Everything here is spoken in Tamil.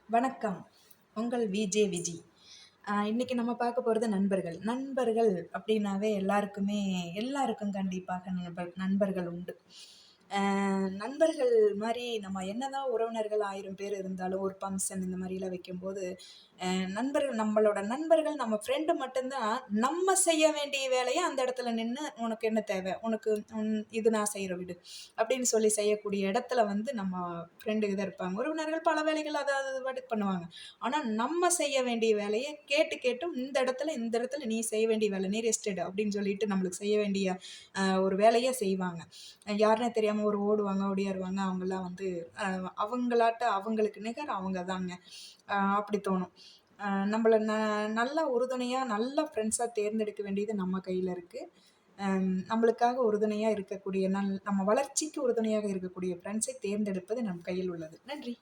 வணக்கம். உங்கள் விஜே விஜி. இன்னைக்கு நம்ம பார்க்க போறது நண்பர்கள். நண்பர்கள் அப்படின்னாவே எல்லாருக்கும் கண்டிப்பாக நண்பர்கள் உண்டு. அ நண்பர்கள் மாரி நம்ம என்னதான் உறவினர்கள் 1000 பேர் இருந்தாலும், ஒரு ஃபங்ஷன் இந்த மாரிலாம் வைக்கும்போது, நண்பர்கள் நம்மளோட நண்பர்கள் நம்ம ஃப்ரெண்டு மட்டும் தான் நம்ம செய்ய வேண்டிய வேலைய அந்த இடத்துல நின்னு, "உனக்கு என்ன தேவை? உனக்கு இது நான் செய்றேன் விடு." அப்படின்னு சொல்லி செய்யக்கூடிய இடத்துல வந்து நம்ம ஃப்ரெண்டுங்க தான் இருப்பாங்க. உறவினர்கள் பல வேலைகள் அது அது பாட்டுக்கு பண்ணுவாங்க. ஆனா நம்ம செய்ய வேண்டிய வேலைய கேட்டு கேட்டும் இந்த இடத்துல நீ செய்ய வேண்டிய வேலை, நீ ரெஸ்ட் எடு அப்படின்னு சொல்லிட்டு நம்மளுக்கு செய்ய வேண்டிய ஒரு வேலைய செய்வாங்க. யாருன்னே தெரியாம ஒரு ஓடுவாங்க, ஓடியாருவாங்க. அவங்கலாம் வந்து அ அவங்களாட்ட அவங்களுக்கு நிகர் அவங்க தாங்க. அப்படி தோணும். நம்மள நல்ல உறுதுணையா, நல்ல ஃப்ரெண்ட்ஸா தேர்ந்தெடுக்க வேண்டியது நம்ம கையில இருக்கு. நம்மளுக்காக உறுதுணையா இருக்கக்கூடிய நம்ம வளர்ச்சிக்கு உறுதுணையாக இருக்கக்கூடிய ஃப்ரெண்ட்ஸை தேர்ந்தெடுப்பது நம் கையில் உள்ளது. நன்றி.